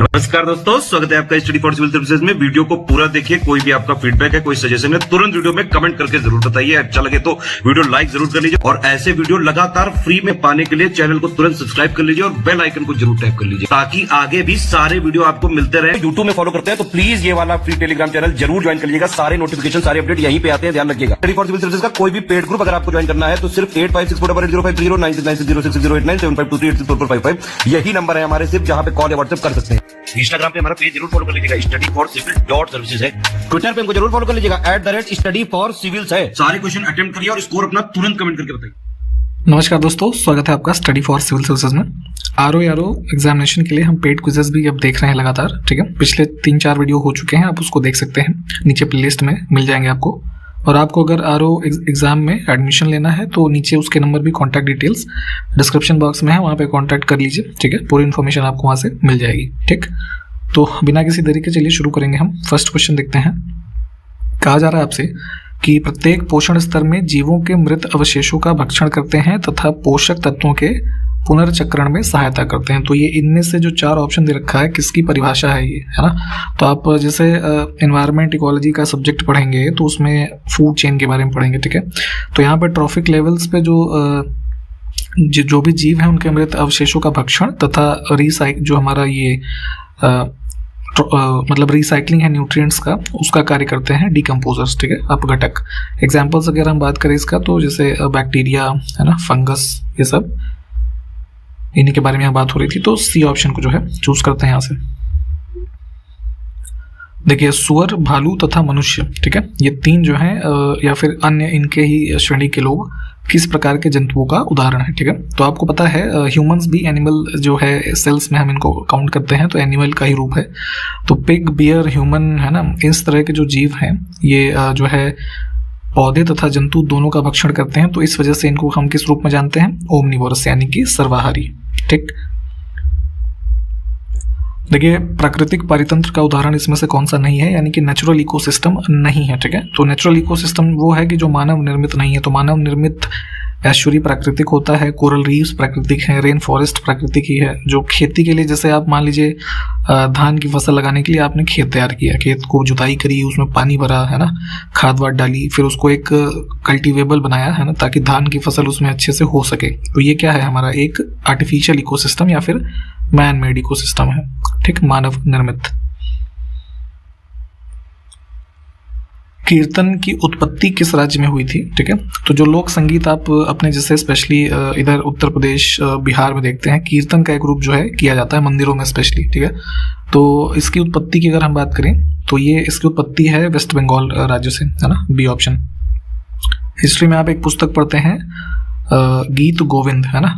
नमस्कार दोस्तों, स्वागत है आपका स्टडी फॉर सिविल सर्विसेज में। वीडियो को पूरा देखिए। कोई भी आपका फीडबैक है, कोई सजेशन है, तुरंत वीडियो में कमेंट करके जरूर बताइए। अच्छा लगे तो वीडियो लाइक जरूर कर लीजिए और ऐसे वीडियो लगातार फ्री में पाने के लिए चैनल को तुरंत सब्सक्राइब कर लीजिए और बेल आइकन को जरूर टैप कर लीजिए ताकि आगे भी सारे वीडियो आपको मिलते रहे। यूट्यूब में फॉलो करते हैं तो प्लीज ये वाला फ्री टेलीग्राम चैनल जरूर ज्वाइन कर लीजिएगा। सारे नोटिफिकेशन, सारे अपडेट यहीं पे आते हैं, ध्यान रखिएगा। स्टडी फॉर सिविल सर्विसेज का कोई भी पेड ग्रुप अगर आपको ज्वाइन करना है तो सिर्फ 856480560660897523864455 यही नंबर है हमारे, सिर्फ जहां पे कॉल या व्हाट्सएप कर सकते हैं। इंस्टाग्राम पे हमारा पेज जरूर फॉलो कर लीजिएगा, studyforcivil.services है। ट्विटर पे हमको जरूर फॉलो कर लीजिएगा, @studyforcivils है। सारे क्वेश्चन अटेम्प्ट करिए और स्कोर अपना तुरंत कमेंट करके बताइए। नमस्कार दोस्तों, स्वागत है आपका स्टडी फॉर सिविल सर्विसेज में। आरओ एग्जामिनेशन के लिए हम पेड क्विजेस भी अब देख रहे हैं लगातार, ठीक है। पिछले 3-4 वीडियो हो चुके हैं, आप उसको देख सकते हैं, नीचे प्लेलिस्ट में मिल जाएंगे आपको। और आपको अगर आरओ एग्जाम में एडमिशन लेना है तो नीचे उसके नंबर भी, कॉन्टैक्ट डिटेल्स डिस्क्रिप्शन बॉक्स में है, वहाँ पे कॉन्टैक्ट कर लीजिए, ठीक है। पूरी इन्फॉर्मेशन आपको वहाँ से मिल जाएगी, ठीक। तो बिना किसी देरी के चलिए शुरू करेंगे हम। फर्स्ट क्वेश्चन देखते हैं। कहा जा रहा है आपसे कि प्रत्येक पोषण स्तर में जीवों के मृत अवशेषों का भक्षण करते हैं तथा पोषक तत्वों के पुनर्चक्रण में सहायता करते हैं। तो ये इनमें से जो 4 ऑप्शन दे रखा है, किसकी परिभाषा है ये, है ना। तो आप जैसे एनवायरनमेंट इकोलॉजी का सब्जेक्ट पढ़ेंगे तो उसमें फूड चेन के बारे में पढ़ेंगे, ठीक है। तो यहाँ पर ट्रॉफिक लेवल्स पे जो भी जीव हैं उनके मृत अवशेषों का भक्षण तथा जो हमारा ये मतलब रिसाइकलिंग है न्यूट्रिएंट्स का, उसका कार्य करते हैं डिकम्पोजर्स, ठीक है, अपघटक। एग्जाम्पल्स अगर हम बात करें इसका तो जैसे बैक्टीरिया है ना, फंगस, ये सब इन्हीं के बारे में यहाँ बात हो रही थी। तो सी ऑप्शन को जो है चूज करते हैं यहाँ से। देखिए, सुअर, भालू तथा मनुष्य, ठीक है, ये 3 जो हैं या फिर अन्य इनके ही श्रेणी के लोग किस प्रकार के जंतुओं का उदाहरण है, ठीक है। तो आपको पता है ह्यूमंस भी एनिमल जो है, सेल्स में हम इनको काउंट करते हैं तो एनिमल का ही रूप है। तो पिग, बियर, ह्यूमन, है ना, इस तरह के जो जीव हैं ये जो है पौधे तथा जंतु दोनों का भक्षण करते हैं। तो इस वजह से इनको हम किस रूप में जानते हैं? ओमनिवोरस, यानी कि सर्वाहारी, ठीक। देखिए, प्राकृतिक पारितंत्र का उदाहरण इसमें से कौन सा नहीं है, यानी कि नेचुरल इकोसिस्टम नहीं है, ठीक है। तो नेचुरल इकोसिस्टम वो है कि जो मानव निर्मित नहीं है। तो मानव निर्मित एस्चुरी प्राकृतिक होता है, कोरल रीफ्स प्राकृतिक है, रेन फॉरेस्ट प्राकृतिक ही है। जो खेती के लिए, जैसे आप मान लीजिए धान की फसल लगाने के लिए आपने खेत तैयार किया, खेत को जुताई करी, उसमें पानी भरा, है ना, खाद वाद डाली, फिर उसको एक कल्टीवेबल बनाया, है ना, ताकि धान की फसल उसमें अच्छे से हो सके। तो ये क्या है? हमारा एक आर्टिफिशियल इकोसिस्टम या फिर मैन मेड इकोसिस्टम है, ठीक, मानव निर्मित। कीर्तन की उत्पत्ति किस राज्य में हुई थी, ठीक है। तो जो लोक संगीत आप अपने जैसे स्पेशली इधर उत्तर प्रदेश, बिहार में देखते हैं, कीर्तन का एक रूप जो है किया जाता है मंदिरों में स्पेशली, ठीक है। तो इसकी उत्पत्ति की अगर हम बात करें तो ये इसकी उत्पत्ति है वेस्ट बंगाल राज्य से, है ना, बी ऑप्शन। हिस्ट्री में आप एक पुस्तक पढ़ते हैं गीत गोविंद, है ना,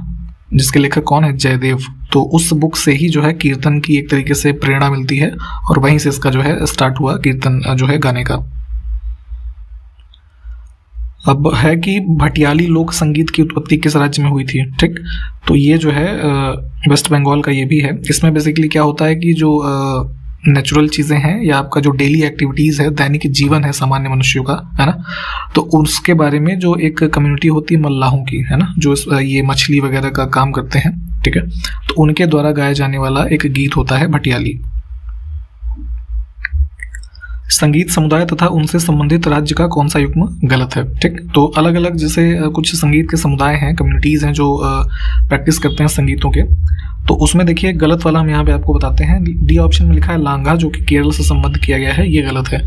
जिसके लेखक कौन है? जयदेव। तो उस बुक से ही जो है कीर्तन की एक तरीके से प्रेरणा मिलती है और वहीं से इसका जो है स्टार्ट हुआ कीर्तन जो है गाने का। अब है कि भटियाली लोक संगीत की उत्पत्ति किस राज्य में हुई थी, ठीक। तो ये जो है वेस्ट बंगाल का ये भी है। इसमें बेसिकली क्या होता है कि जो नेचुरल चीज़ें हैं या आपका जो डेली एक्टिविटीज़ है, दैनिक जीवन है सामान्य मनुष्यों का, है ना, तो उसके बारे में जो एक कम्युनिटी होती है मल्लाहों की, है ना, जो ये मछली वगैरह का काम करते हैं, ठीक है, तो उनके द्वारा गाया जाने वाला एक गीत होता है भटियाली। संगीत समुदाय तथा उनसे संबंधित राज्य का कौन सा युग्म गलत है, ठीक। तो अलग अलग जैसे कुछ संगीत के समुदाय हैं, कम्युनिटीज़ हैं जो प्रैक्टिस करते हैं संगीतों के, तो उसमें देखिए गलत वाला हम यहाँ पे आपको बताते हैं। डी ऑप्शन में लिखा है लांघा, जो कि केरल से संबंध किया गया है, ये गलत है।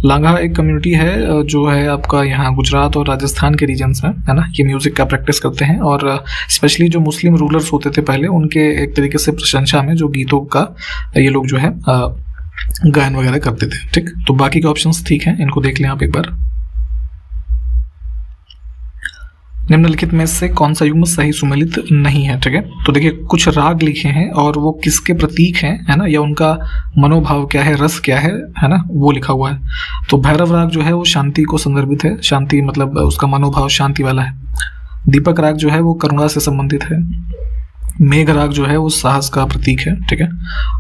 लांघा एक कम्युनिटी है जो है आपका यहाँ गुजरात और राजस्थान के रीजन्स में, है ना, ये म्यूज़िक का प्रैक्टिस करते हैं और स्पेशली जो मुस्लिम रूलर्स होते थे पहले, उनके एक तरीके से प्रशंसा में जो गीतों का ये लोग जो है गायन वगैरह करते थे, ठीक। तो बाकी के ऑप्शंस ठीक हैं, इनको देख लें आप एक बार। निम्नलिखित में से कौन सा युग्म सही सुमेलित नहीं है, ठीक है। तो देखिए, कुछ राग लिखे हैं और वो किसके प्रतीक हैं, है ना, या उनका मनोभाव क्या है, रस क्या है ना, वो लिखा हुआ है। तो भैरव राग जो है वो शांति को संदर्भित है, शांति मतलब उसका मनोभाव शांति वाला है। दीपक राग जो है वो करुणा से संबंधित है। मेघ राग जो है वो साहस का प्रतीक है, ठीक है।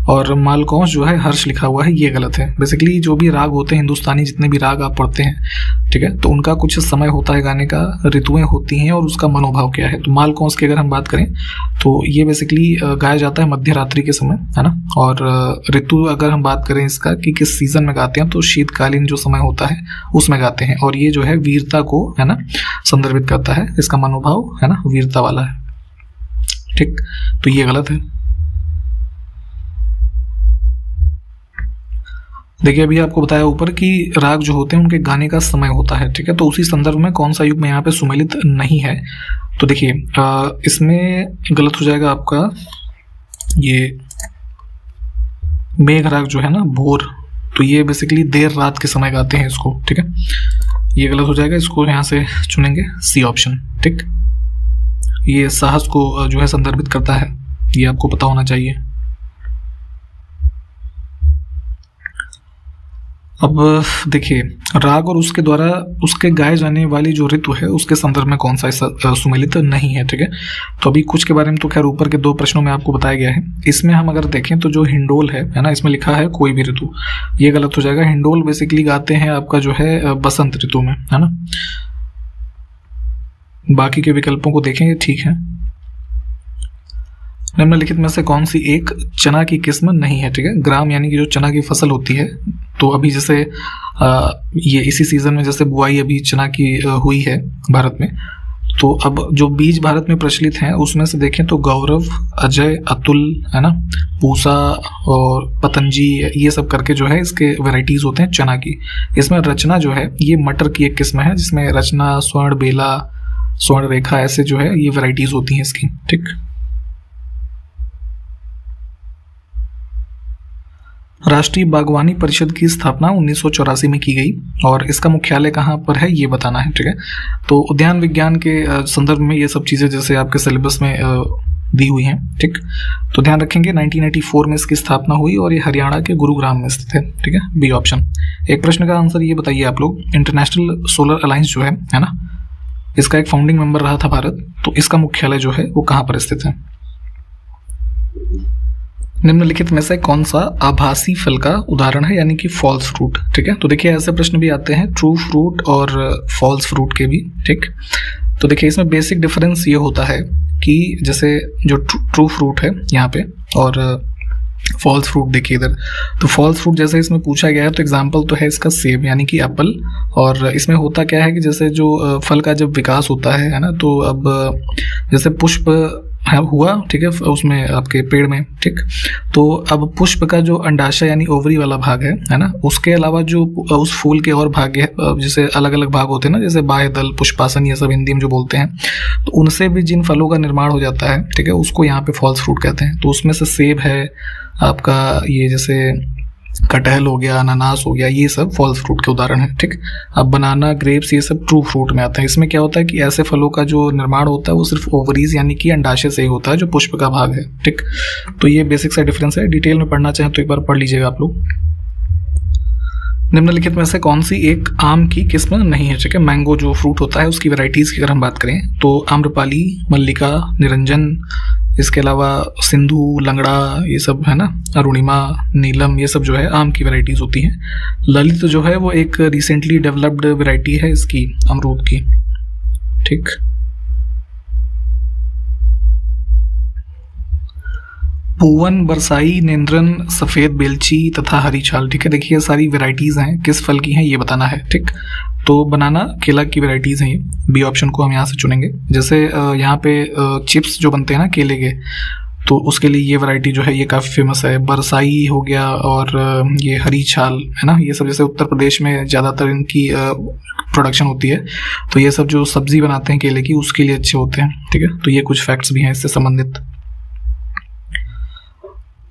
और मालकौंस जो है हर्ष लिखा हुआ है, ये गलत है। बेसिकली जो भी राग होते हैं हिंदुस्तानी, जितने भी राग आप पढ़ते हैं, ठीक है। तो उनका कुछ समय होता है गाने का, ऋतुएं होती हैं और उसका मनोभाव क्या है। तो मालकौंस की अगर हम बात करें तो ये बेसिकली गाया जाता है मध्य रात्रि के समय, है ना। और ऋतु अगर हम बात करें इसका कि किस सीजन में गाते हैं तो शीतकालीन जो समय होता है उसमें गाते हैं। और ये जो है वीरता को, है ना, संदर्भित करता है। इसका मनोभाव, है ना, वीरता वाला है, ठीक। तो ये गलत है। देखिए अभी आपको बताया ऊपर कि राग जो होते हैं उनके गाने का समय होता है, ठीक है। तो उसी संदर्भ में कौन सा युग्म यहाँ पे सुमेलित नहीं है। तो देखिए इसमें गलत हो जाएगा आपका ये मेघ राग जो है ना, भोर। तो ये बेसिकली देर रात के समय गाते हैं इसको, ठीक है। ये गलत हो जाएगा, इसको यहाँ से चुनेंगे सी ऑप्शन, ठीक। ये साहस को जो है संदर्भित करता है, ये आपको पता होना चाहिए। अब देखिए राग और उसके द्वारा उसके गाए जाने वाली जो ऋतु है उसके संदर्भ में कौन सा सुमेलित नहीं है, ठीक है। तो अभी कुछ के बारे में तो खैर ऊपर के 2 प्रश्नों में आपको बताया गया है। इसमें हम अगर देखें तो जो हिंडोल है ना, इसमें लिखा है कोई भी ऋतु, ये गलत हो जाएगा। हिंडोल बेसिकली गाते हैं आपका जो है बसंत ऋतु में, है ना। बाकी के विकल्पों को देखेंगे, ठीक है। निम्नलिखित में से कौन सी एक चना की किस्म नहीं है, ठीक है। ग्राम यानी कि जो चना की फसल होती है, तो अभी जैसे ये इसी सीजन में जैसे बुआई अभी चना की हुई है भारत में। तो अब जो बीज भारत में प्रचलित हैं उसमें से देखें तो गौरव, अजय, अतुल, है ना, पूसा और पतंजी, ये सब करके जो है इसके वैरायटीज होते हैं चना की। इसमें रचना जो है ये मटर की एक किस्म है जिसमें रचना, स्वर्ण बेला, स्वर्ण रेखा, ऐसे जो है ये वैरायटीज होती हैं इसकी, ठीक। राष्ट्रीय बागवानी परिषद की स्थापना 1984 में की गई और इसका मुख्यालय कहाँ पर है ये बताना है, ठीक है। तो उद्यान विज्ञान के संदर्भ में ये सब चीज़ें जैसे आपके सिलेबस में दी हुई हैं, ठीक। तो ध्यान रखेंगे 1984 में इसकी स्थापना हुई और ये हरियाणा के गुरुग्राम में स्थित है, ठीक है, बी ऑप्शन। एक प्रश्न का आंसर ये बताइए आप लोग, इंटरनेशनल सोलर अलायंस जो है ना, इसका एक फाउंडिंग मेंबर रहा था भारत, तो इसका मुख्यालय जो है वो कहाँ पर स्थित है। निम्नलिखित में से कौन सा आभासी फल का उदाहरण है, यानी कि फॉल्स फ्रूट, ठीक है। तो देखिए ऐसे प्रश्न भी आते हैं ट्रू फ्रूट और फॉल्स फ्रूट के भी, ठीक। तो देखिए इसमें बेसिक डिफरेंस ये होता है कि जैसे जो ट्रू फ्रूट है यहाँ पे और फॉल्स फ्रूट देखिए इधर, तो फॉल्स फ्रूट जैसे इसमें पूछा गया है तो एग्जांपल तो है इसका सेब यानी कि एप्पल। और इसमें होता क्या है कि जैसे जो फल का जब विकास होता है ना, तो अब जैसे पुष्प हुआ, ठीक है, उसमें आपके पेड़ में, ठीक। तो अब पुष्प का जो अंडाशय यानी ओवरी वाला भाग है ना, उसके अलावा जो उस फूल के और भाग है, जैसे अलग अलग भाग होते हैं ना, जैसे बाह्य दल, पुष्पासन, ये सब हिंदी में जो बोलते हैं, तो उनसे भी जिन फलों का निर्माण हो जाता है, ठीक है, उसको यहाँ पे फॉल्स फ्रूट कहते हैं। तो उसमें से सेब है आपका, ये जैसे कटहल हो गया, अनानास हो गया, ये सब फॉल्स फ्रूट के उदाहरण हैं, ठीक। अब बनाना, ग्रेप्स, ये सब ट्रू फ्रूट में आते हैं। इसमें क्या होता है कि ऐसे फलों का जो निर्माण होता है वो सिर्फ ओवरीज यानी कि अंडाशय से ही होता है, जो पुष्प का भाग है, ठीक। तो ये बेसिक सा डिफरेंस है। डिटेल में पढ़ना चाहें तो एक बार पढ़ लीजिएगा आप लोग। निम्नलिखित में से कौन सी एक आम की किस्म नहीं है, ठीक है। मैंगो जो फ्रूट होता है उसकी वैरायटीज की अगर हम बात करें तो आम्रपाली, मल्लिका, निरंजन, इसके अलावा सिंधु, लंगड़ा, ये सब है ना, अरुणिमा, नीलम, ये सब जो है आम की वैरायटीज होती हैं। ललित जो है वो एक रिसेंटली डेवलप्ड वैरायटी है इसकी, अमरूद की, ठीक। पूवन, बरसाई, नेंद्रन, सफेद बेलची तथा हरी छाल, ठीक है। देखिए सारी वैरायटीज हैं, किस फल की हैं ये बताना है, ठीक। तो बनाना, केला की वैरायटीज हैं ये, बी ऑप्शन को हम यहाँ से चुनेंगे। जैसे यहाँ पे चिप्स जो बनते हैं ना केले के, तो उसके लिए ये वैरायटी जो है ये काफ़ी फेमस है। बरसाई हो गया और ये हरी छाल, है ना, ये सब जैसे उत्तर प्रदेश में ज़्यादातर इनकी प्रोडक्शन होती है, तो ये सब जो सब्जी बनाते हैं केले की उसके लिए अच्छे होते हैं, ठीक है। तो ये कुछ फैक्ट्स भी हैं इससे संबंधित।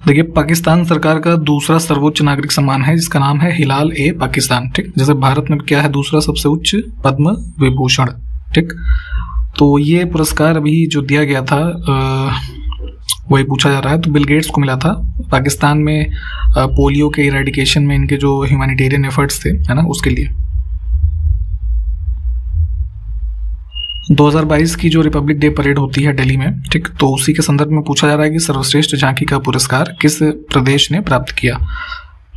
देखिए पाकिस्तान सरकार का दूसरा सर्वोच्च नागरिक सम्मान है जिसका नाम है हिलाल ए पाकिस्तान, ठीक। जैसे भारत में क्या है दूसरा सबसे उच्च, पद्म विभूषण, ठीक। तो ये पुरस्कार अभी जो दिया गया था वही पूछा जा रहा है, तो बिल गेट्स को मिला था। पाकिस्तान में पोलियो के इरेडिकेशन में इनके जो ह्यूमैनिटेरियन एफर्ट्स थे, है ना, उसके लिए। 2022 की जो रिपब्लिक डे परेड होती है दिल्ली में, ठीक, तो उसी के संदर्भ में पूछा जा रहा है कि सर्वश्रेष्ठ झांकी का पुरस्कार किस प्रदेश ने प्राप्त किया।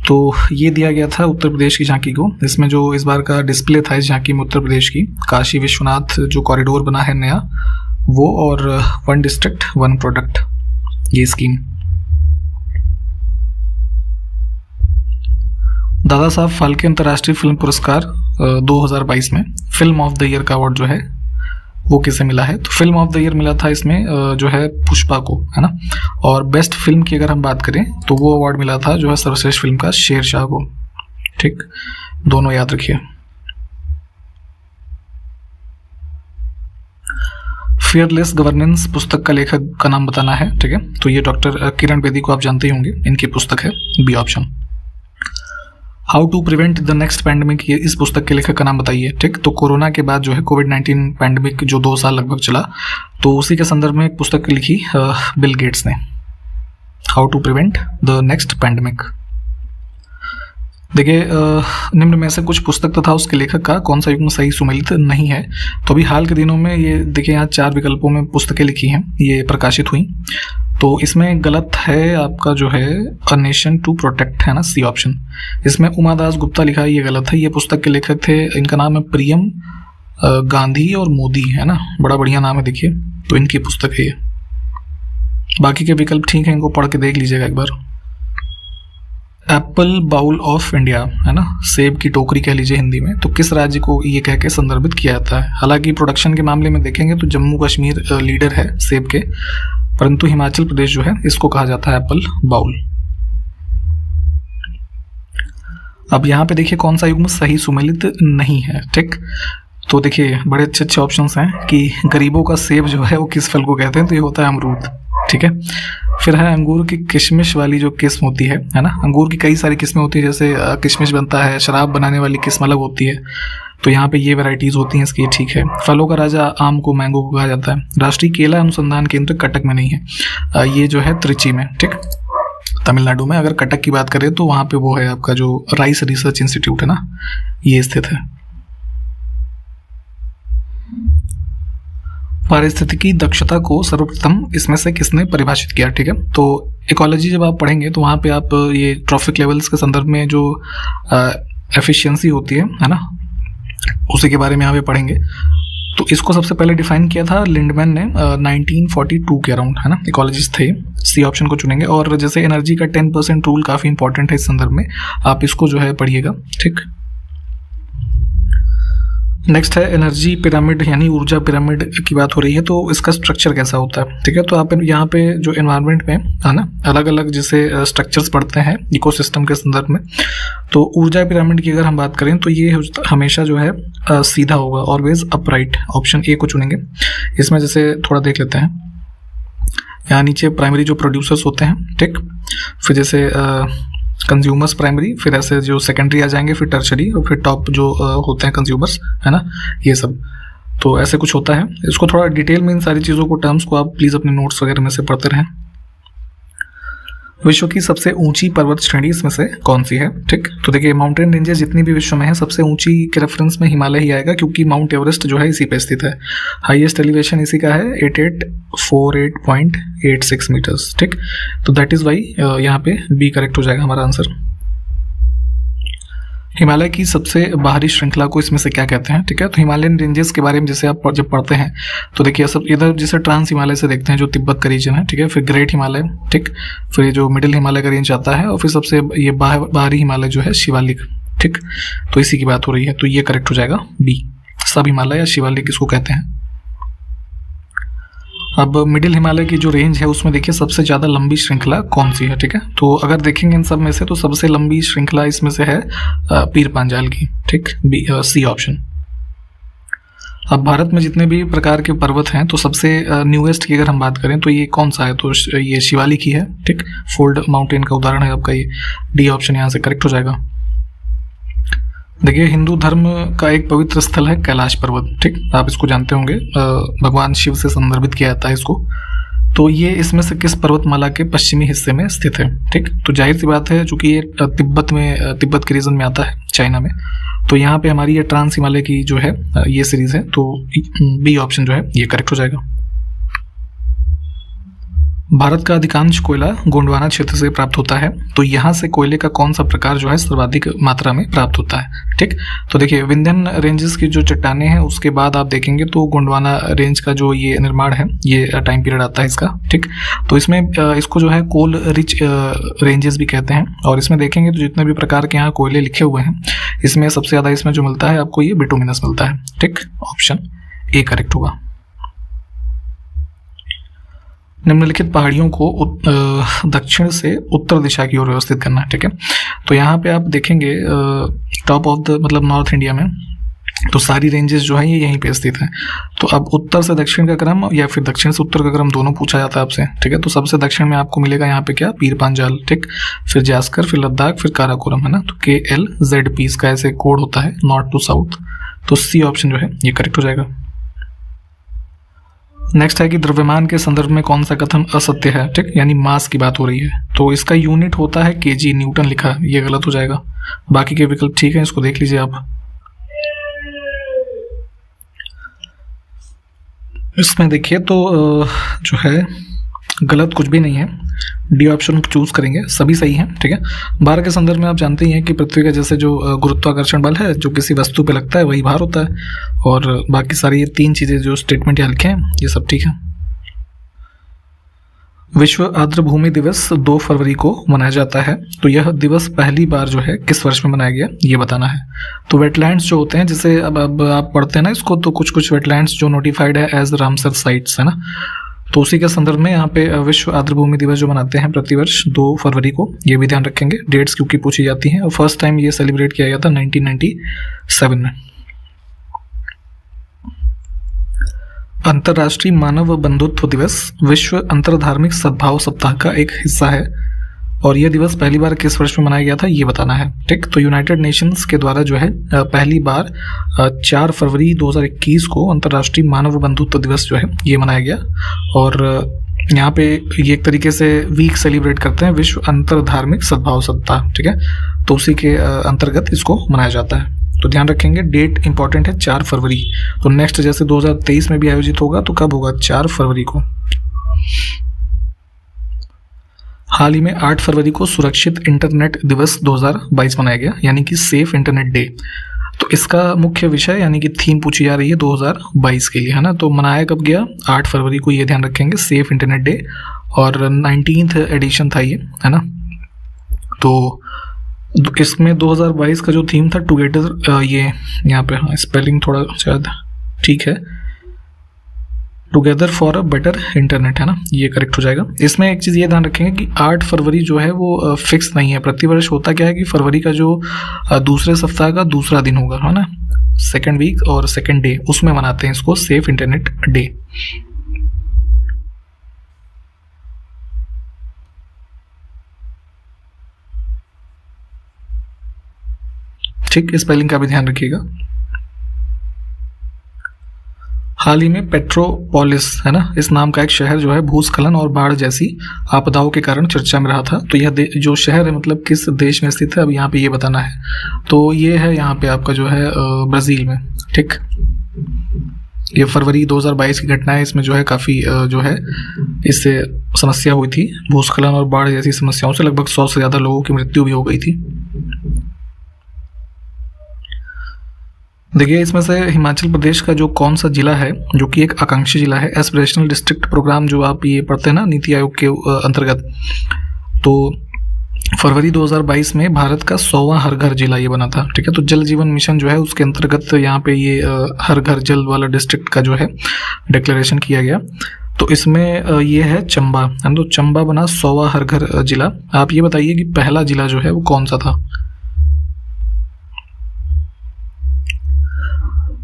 तो ये दिया गया था उत्तर प्रदेश की झांकी को। इसमें जो इस बार का डिस्प्ले था इस झांकी में उत्तर प्रदेश की, काशी विश्वनाथ जो कॉरिडोर बना है नया वो, और 1 डिस्ट्रिक्ट 1 प्रोडक्ट ये स्कीम। दादा साहब फाल्के अंतर्राष्ट्रीय फिल्म पुरस्कार 2022 में फिल्म ऑफ द ईयर का अवार्ड जो है वो किसे मिला है? तो फिल्म ऑफ द ईयर मिला था इसमें जो है पुष्पा को, है ना। और बेस्ट फिल्म की अगर हम बात करें तो वो अवार्ड मिला था जो है सर्वश्रेष्ठ फिल्म का शेरशाह को। ठीक, दोनों याद रखिए। फियरलेस गवर्नेंस पुस्तक का लेखक का नाम बताना है। ठीक है, तो ये डॉक्टर किरण बेदी को आप जानते ही होंगे, इनकी पुस्तक है, B option. How to prevent the next pandemic, ये इस पुस्तक के लेखक का नाम बताइए। ठीक, तो कोरोना के बाद जो है कोविड-19 पैंडमिक जो 2 साल लगभग चला, तो उसी के संदर्भ में एक पुस्तक लिखी बिल गेट्स ने, how to prevent the next pandemic. देखिए निम्न में से कुछ पुस्तक तथा उसके लेखक का कौन सा युग्म सही सुमेलित नहीं है। तो अभी हाल के दिनों में ये देखिए यहाँ 4 विकल्पों में पुस्तकें लिखी हैं, ये प्रकाशित हुई। तो इसमें गलत है आपका जो है अ नेशन टू प्रोटेक्ट, है ना, सी ऑप्शन। इसमें उमादास गुप्ता लिखा है, ये गलत है। ये पुस्तक के लेखक थे, इनका नाम है प्रियम गांधी और मोदी, है ना, बड़ा बढ़िया नाम है देखिए, तो इनकी पुस्तक है ये। बाकी के विकल्प ठीक है, इनको पढ़ के देख लीजिएगा एक बार। एप्पल बाउल ऑफ इंडिया, है ना, सेब की टोकरी कह लीजिए हिंदी में, तो किस राज्य को ये कह के संदर्भित किया जाता है? हालांकि प्रोडक्शन के मामले में देखेंगे तो जम्मू कश्मीर लीडर है सेब के, परंतु हिमाचल प्रदेश जो है इसको कहा जाता है एप्पल बाउल। अब यहाँ पे देखिए कौन सा युग्म सही सुमेलित नहीं है। ठीक, तो देखिए बड़े अच्छे अच्छे ऑप्शंस हैं कि गरीबों का सेब जो है वो किस फल को कहते हैं, तो ये होता है अमरूद। ठीक है, फिर है अंगूर की किशमिश वाली जो किस्म होती है ना, अंगूर की कई सारी किस्में होती है, जैसे किशमिश बनता है, शराब बनाने वाली किस्म अलग होती है, तो यहाँ पे ये वैरायटीज होती हैं इसकी। ठीक है, फलों का राजा आम को मैंगो को कहा जाता है। राष्ट्रीय केला अनुसंधान केंद्र कटक में नहीं है, ये जो है त्रिची में, ठीक, तमिलनाडु में। अगर कटक की बात करें तो वहाँ पे वो है आपका जो राइस रिसर्च इंस्टीट्यूट है ना, ये स्थित है। पारिस्थितिकी दक्षता को सर्वप्रथम इसमें से किसने परिभाषित किया? ठीक है, तो इकोलॉजी जब आप पढ़ेंगे तो वहाँ पे आप ये ट्रॉफिक लेवल्स के संदर्भ में जो एफिशिएंसी होती है ना, उसी के बारे में यहाँ पे पढ़ेंगे। तो इसको सबसे पहले डिफाइन किया था लिंडमैन ने 1942 के अराउंड, है ना, इकोलॉजिस्ट थे। सी ऑप्शन को चुनेंगे। और जैसे एनर्जी का 10% रूल काफ़ी इंपॉर्टेंट है इस संदर्भ में, आप इसको जो है पढ़िएगा। ठीक, नेक्स्ट है एनर्जी पिरामिड, यानी ऊर्जा पिरामिड की बात हो रही है, तो इसका स्ट्रक्चर कैसा होता है? ठीक है, तो आप यहाँ पे जो एनवायरनमेंट में है ना अलग अलग जैसे स्ट्रक्चर्स पढ़ते हैं इकोसिस्टम के संदर्भ में, तो ऊर्जा पिरामिड की अगर हम बात करें तो ये हमेशा जो है सीधा होगा, ऑलवेज अपराइट। ऑप्शन ए को चुनेंगे। इसमें जैसे थोड़ा देख लेते हैं, यहाँ नीचे प्राइमरी जो प्रोड्यूसर्स होते हैं, ठीक, फिर जैसे कंज्यूमर्स प्राइमरी, फिर ऐसे जो सेकेंडरी आ जाएंगे, फिर टर्शरी, और फिर टॉप जो होते हैं कंज्यूमर्स, है ना, ये सब। तो ऐसे कुछ होता है। इसको थोड़ा डिटेल में इन सारी चीज़ों को, टर्म्स को आप प्लीज़ अपने नोट्स वगैरह में से पढ़ते रहें। विश्व की सबसे ऊंची पर्वत श्रेणी इसमें से कौन सी है? ठीक, तो देखिए माउंटेन रेंजेस जितनी भी विश्व में है, सबसे ऊंची के रेफरेंस में हिमालय ही आएगा, क्योंकि माउंट एवरेस्ट जो है इसी पे स्थित है। हाईएस्ट एलिवेशन इसी का है 8848.86 मीटर्स। ठीक, तो दैट इज वाई यहाँ पे बी करेक्ट हो जाएगा हमारा आंसर। हिमालय की सबसे बाहरी श्रृंखला को इसमें से क्या कहते हैं? ठीक है, तो हिमालयन रेंजेस के बारे में जैसे आप जब पढ़ते हैं तो देखिए सब इधर जैसे ट्रांस हिमालय से देखते हैं जो तिब्बत का रीजन है, ठीक है, फिर ग्रेट हिमालय, ठीक, फिर ये जो मिडिल हिमालय का रेंज आता है, और फिर सबसे ये बाहरी हिमालय जो है शिवालिक। ठीक, तो इसी की बात हो रही है, तो ये करेक्ट हो जाएगा बी, सब हिमालय या शिवालिक इसको कहते हैं। अब मिडिल हिमालय की जो रेंज है उसमें देखिए सबसे ज़्यादा लंबी श्रृंखला कौन सी है? ठीक है, तो अगर देखेंगे इन सब में से तो सबसे लंबी श्रृंखला इसमें से है पीर पांजाल की। ठीक, बी, सी ऑप्शन। अब भारत में जितने भी प्रकार के पर्वत हैं तो सबसे न्यूएस्ट की अगर हम बात करें तो ये कौन सा है? तो ये शिवालिक ही है। ठीक, फोल्ड माउंटेन का उदाहरण है आपका ये, डी ऑप्शन यहाँ से करेक्ट हो जाएगा। देखिए हिंदू धर्म का एक पवित्र स्थल है कैलाश पर्वत। ठीक, आप इसको जानते होंगे, भगवान शिव से संदर्भित किया जाता है इसको। तो ये इसमें से किस पर्वतमाला के पश्चिमी हिस्से में स्थित है? ठीक, तो जाहिर सी बात है चूंकि ये तिब्बत के रीजन में आता है, चाइना में, तो यहाँ पे हमारी ये ट्रांस हिमालय की जो है ये सीरीज है, तो बी ऑप्शन जो है ये करेक्ट हो जाएगा। भारत का अधिकांश कोयला गोंडवाना क्षेत्र से प्राप्त होता है, तो यहाँ से कोयले का कौन सा प्रकार जो है सर्वाधिक मात्रा में प्राप्त होता है। ठीक, तो देखिए विंध्यन रेंजेस की जो चट्टानें हैं उसके बाद आप देखेंगे तो गोंडवाना रेंज का जो ये निर्माण है ये टाइम पीरियड आता है इसका। ठीक, तो इसमें इसको जो है कोल रिच रेंजेस भी कहते हैं, और इसमें देखेंगे तो जितने भी प्रकार के यहाँ कोयले लिखे हुए हैं इसमें सबसे ज़्यादा इसमें जो मिलता है आपको ये बिटुमिनस मिलता है। ठीक, ऑप्शन ए करेक्ट होगा। निम्नलिखित पहाड़ियों को दक्षिण से उत्तर दिशा की ओर व्यवस्थित करना है। ठीक है, तो यहाँ पे आप देखेंगे टॉप ऑफ द मतलब नॉर्थ इंडिया में तो सारी रेंजेस जो है ये यहीं पे स्थित हैं। तो अब उत्तर से दक्षिण का क्रम या फिर दक्षिण से उत्तर का क्रम दोनों पूछा जाता है आपसे। ठीक है, तो सबसे दक्षिण में आपको मिलेगा यहाँ पे क्या, पीर पांजाल। ठीक, फिर जास्कर, फिर लद्दाख, फिर काराकोरम, है ना। तो KLZP इसका ऐसे कोड होता है नॉर्थ टू साउथ। तो सी ऑप्शन जो है ये करेक्ट हो जाएगा। नेक्स्ट है कि द्रव्यमान के संदर्भ में कौन सा कथन असत्य है। ठीक, यानी मास की बात हो रही है तो इसका यूनिट होता है केजी, न्यूटन लिखा है, ये गलत हो जाएगा। बाकी के विकल्प ठीक है, इसको देख लीजिए आप। इसमें देखिए तो जो है गलत कुछ भी नहीं है, डी ऑप्शन चूज करेंगे, सभी सही हैं। ठीक है, भार के संदर्भ में आप जानते ही हैं कि पृथ्वी का जैसे जो गुरुत्वाकर्षण बल है जो किसी वस्तु पे लगता है वही भार होता है, और बाकी सारी ये तीन चीजें जो स्टेटमेंट यहाँ लिखे हैं ये सब ठीक है। विश्व आर्द्र भूमि दिवस 2 फरवरी को मनाया जाता है, तो यह दिवस पहली बार जो है किस वर्ष में मनाया गया ये बताना है। तो वेटलैंड्स जो होते हैं जैसे अब आप पढ़ते हैं ना इसको, तो कुछ वेटलैंड्स जो नोटिफाइड है एज रामसर साइट्स, है ना, तो उसी के संदर्भ में यहाँ पे विश्व आर्द्र भूमि दिवस जो मनाते हैं प्रतिवर्ष 2 फरवरी को, ये भी ध्यान रखेंगे, डेट्स क्योंकि पूछी जाती हैं। और फर्स्ट टाइम ये सेलिब्रेट किया गया था 1997 में। अंतर्राष्ट्रीय मानव बंधुत्व दिवस विश्व अंतरधार्मिक सद्भाव सप्ताह का एक हिस्सा है, और यह दिवस पहली बार किस वर्ष में मनाया गया था ये बताना है। ठीक, तो यूनाइटेड नेशंस के द्वारा जो है पहली बार 4 फरवरी 2021 को अंतर्राष्ट्रीय मानव बंधुत्व दिवस जो है ये मनाया गया, और यहाँ पे ये एक तरीके से वीक सेलिब्रेट करते हैं, विश्व अंतरधार्मिक सद्भाव सप्ताह। ठीक है, तो उसी के अंतर्गत इसको मनाया जाता है। तो ध्यान रखेंगे डेट इंपॉर्टेंट है 4 फरवरी। तो नेक्स्ट जैसे 2023 में भी आयोजित होगा तो कब होगा, 4 फरवरी को। हाल ही में 8 फरवरी को सुरक्षित इंटरनेट दिवस 2022 मनाया गया, यानी कि सेफ इंटरनेट डे। तो इसका मुख्य विषय यानी कि थीम पूछी जा रही है 2022 के लिए, है ना। तो मनाया कब गया, 8 फरवरी को, ये ध्यान रखेंगे, सेफ इंटरनेट डे, और 19th एडिशन था ये, है ना। तो इसमें 2022 का जो थीम था टुगेदर, ये यहाँ पे हाँ स्पेलिंग थोड़ा शायद ठीक है, together for a better internet, है ना, ये करेक्ट हो जाएगा। इसमें एक चीज़ ये ध्यान रखेंगे कि 8 फरवरी जो है वो फिक्स नहीं है, प्रतिवर्ष होता क्या है कि फरवरी का जो दूसरे सप्ताह का दूसरा दिन होगा, है ना, सेकेंड वीक और सेकेंड डे, उसमें मनाते हैं इसको सेफ इंटरनेट डे। ठीक, स्पेलिंग का भी ध्यान रखिएगा। हाल ही में पेट्रोपोलिस, है ना, इस नाम का एक शहर जो है भूस्खलन और बाढ़ जैसी आपदाओं के कारण चर्चा में रहा था। तो यह जो शहर है मतलब किस देश में स्थित है, अब यहाँ पे ये बताना है। तो ये है यहाँ पे आपका जो है ब्राज़ील में। ठीक, ये फरवरी 2022 की घटना है, इसमें जो है काफ़ी जो है इससे समस्या हुई थी, भूस्खलन और बाढ़ जैसी समस्याओं से लगभग 100 से ज़्यादा लोगों की मृत्यु भी हो गई थी। देखिए इसमें से हिमाचल प्रदेश का जो कौन सा जिला है जो कि एक आकांक्षी जिला है, एस्पिरेशनल डिस्ट्रिक्ट प्रोग्राम जो आप ये पढ़ते हैं ना नीति आयोग के अंतर्गत, तो फरवरी 2022 में भारत का 100वां हर घर जिला ये बना था। ठीक है, तो जल जीवन मिशन जो है उसके अंतर्गत यहाँ पे ये हर घर जल वाला डिस्ट्रिक्ट का जो है डिक्लेरेशन किया गया। तो इसमें ये है चंबा, है ना, तो चंबा बना 100वां हर घर जिला। आप ये बताइए कि पहला जिला जो है वो कौन सा था।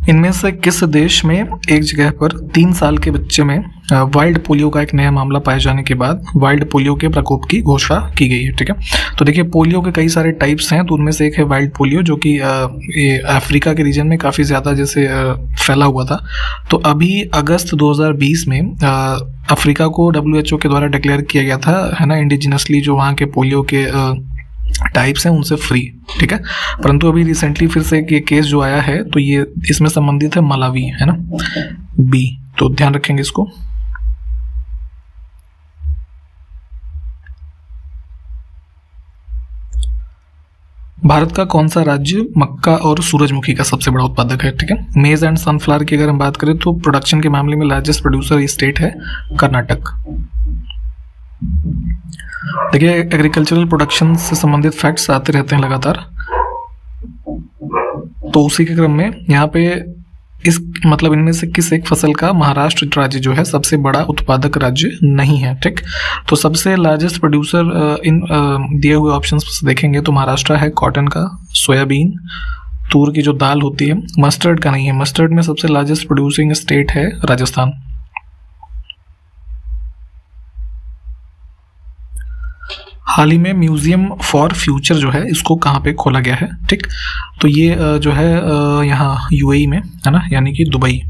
इनमें से किस देश में एक जगह पर 3 साल के बच्चे में वाइल्ड पोलियो का एक नया मामला पाए जाने के बाद वाइल्ड पोलियो के प्रकोप की घोषणा की गई है। ठीक है, तो देखिए पोलियो के कई सारे टाइप्स हैं, तो उनमें से एक है वाइल्ड पोलियो जो कि ये अफ्रीका के रीजन में काफ़ी ज़्यादा जैसे फैला हुआ था। तो अभी अगस्त 2020 में अफ्रीका को WHO के द्वारा डिक्लेयर किया गया था, है ना, इंडिजिनसली जो वहाँ के पोलियो के टाइप्स हैं उनसे फ्री। ठीक है, परंतु अभी रिसेंटली फिर से ये केस जो आया है तो ये इसमें संबंधित है मलावी, है ना, बी। तो ध्यान रखेंगे इसको। भारत का कौन सा राज्य मक्का और सूरजमुखी का सबसे बड़ा उत्पादक है? ठीक है, मेज एंड सनफ्लावर की अगर हम बात करें तो प्रोडक्शन के मामले में लार्जेस्ट प्रोड्यूसर स्टेट है कर्नाटक। देखिए, एग्रीकल्चरल प्रोडक्शन से संबंधित फैक्ट्स आते रहते हैं लगातार, तो उसी के क्रम में यहाँ पे इस मतलब इनमें से किस एक फसल का महाराष्ट्र राज्य जो है सबसे बड़ा उत्पादक राज्य नहीं है। ठीक, तो सबसे लार्जेस्ट प्रोड्यूसर इन दिए हुए ऑप्शंस से देखेंगे तो महाराष्ट्र है कॉटन का, सोयाबीन, तूर की जो दाल होती है, मस्टर्ड का नहीं है। मस्टर्ड में सबसे लार्जेस्ट प्रोड्यूसिंग स्टेट है राजस्थान। हाल ही में म्यूजियम फॉर फ्यूचर जो है इसको कहाँ पे खोला गया है? ठीक, तो ये जो है यहाँ यूएई में है ना, यानी कि दुबई।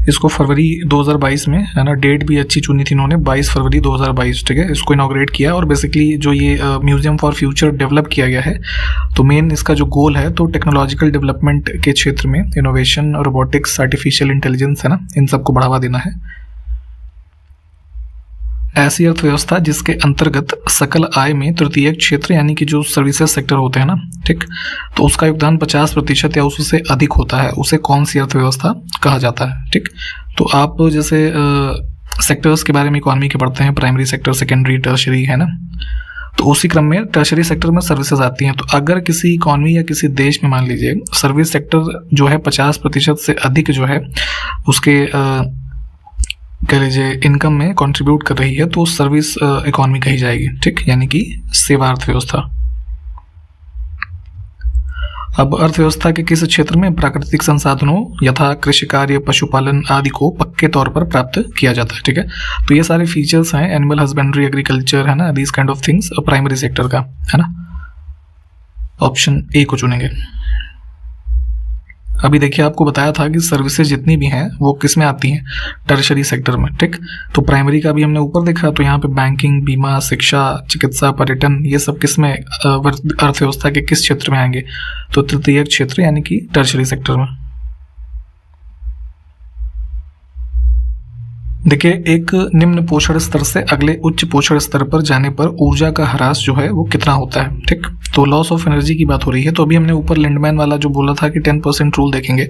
इसको फरवरी 2022 में है ना, डेट भी अच्छी चुनी थी इन्होंने, 22 फरवरी 2022। ठीक है, इसको इनॉग्रेट किया और बेसिकली जो ये म्यूजियम फॉर फ्यूचर डेवलप किया गया है, तो मेन इसका जो गोल है तो टेक्नोलॉजिकल डेवलपमेंट के क्षेत्र में इनोवेशन, रोबोटिक्स, आर्टिफिशियल इंटेलिजेंस है ना, इन सबको बढ़ावा देना है। ऐसी अर्थव्यवस्था जिसके अंतर्गत सकल आय में तृतीय क्षेत्र यानी कि जो सर्विसेज सेक्टर होते हैं ना, ठीक, तो उसका योगदान 50% या उससे अधिक होता है, उसे कौन सी अर्थव्यवस्था कहा जाता है? ठीक, तो आप जैसे सेक्टर्स के बारे में इकोनॉमी के पढ़ते हैं, प्राइमरी सेक्टर, सेकेंडरी, टर्शरी, है ना, तो उसी क्रम में टर्शरी सेक्टर में सर्विसेज आती हैं। तो अगर किसी इकोनॉमी या किसी देश में मान लीजिए सर्विस सेक्टर जो है 50% से अधिक जो है उसके कह लीजिए इनकम में कंट्रीब्यूट कर रही है, तो सर्विस इकोनॉमी कही जाएगी। ठीक, यानी कि सेवा अर्थव्यवस्था। अब अर्थव्यवस्था के किस क्षेत्र में प्राकृतिक संसाधनों यथा कृषि कार्य, पशुपालन आदि को पक्के तौर पर प्राप्त किया जाता है? ठीक है, तो ये सारे फीचर्स हैं एनिमल हस्बेंड्री, एग्रीकल्चर, है ना, these kind of things primary sector का, है ना। ऑप्शन ए को चुनेंगे। अभी देखिए, आपको बताया था कि सर्विसेज जितनी भी हैं वो किस में आती हैं? टर्शरी सेक्टर में। ठीक, तो प्राइमरी का भी हमने ऊपर देखा, तो यहाँ पे बैंकिंग, बीमा, शिक्षा, चिकित्सा, पर्यटन, ये सब किस में अर्थव्यवस्था के किस क्षेत्र में आएंगे? तो तृतीय क्षेत्र यानी कि टर्शरी सेक्टर में। देखिए, एक निम्न पोषण स्तर से अगले उच्च पोषण स्तर पर जाने पर ऊर्जा का ह्रास जो है वो कितना होता है? ठीक, तो लॉस ऑफ एनर्जी की बात हो रही है। तो अभी हमने ऊपर लिंडमैन वाला जो बोला था कि 10% रूल देखेंगे,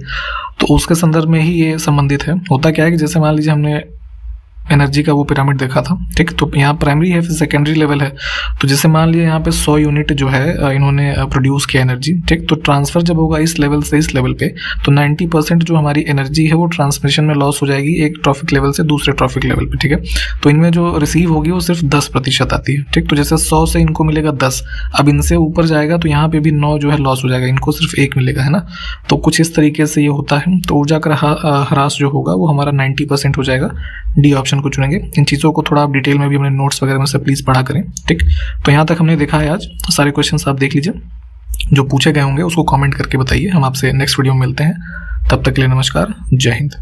तो उसके संदर्भ में ही ये संबंधित है। होता क्या है कि जैसे मान लीजिए हमने एनर्जी का वो पिरामिड देखा था, ठीक, तो यहाँ प्राइमरी है, फिर सेकेंडरी लेवल है। तो जैसे मान लिया यहाँ पे 100 यूनिट जो है इन्होंने प्रोड्यूस किया एनर्जी, ठीक, तो ट्रांसफर जब होगा इस लेवल से इस लेवल पे, तो 90% जो हमारी एनर्जी है वो ट्रांसमिशन में लॉस हो जाएगी एक ट्रॉफिक लेवल से दूसरे ट्रॉफिक लेवल पे। ठीक है, तो इनमें जो रिसीव होगी वो सिर्फ 10% आती है। ठीक, तो जैसे 100 से इनको मिलेगा 10, अब इनसे ऊपर जाएगा तो यहाँ पे भी 9 जो है लॉस हो जाएगा, इनको सिर्फ 1 मिलेगा, है ना। तो कुछ इस तरीके से ये होता है। तो ऊर्जा का ह्रास जो होगा वो हमारा 90% हो जाएगा। डी ऑप्शन को चुनेंगे। इन चीज़ों को थोड़ा आप डिटेल में भी अपने नोट्स वगैरह में से प्लीज़ पढ़ा करें। ठीक, तो यहाँ तक हमने देखा है आज। सारे क्वेश्चंस आप देख लीजिए, जो पूछे गए होंगे उसको कमेंट करके बताइए। हम आपसे नेक्स्ट वीडियो में मिलते हैं, तब तक के लिए नमस्कार, जय हिंद।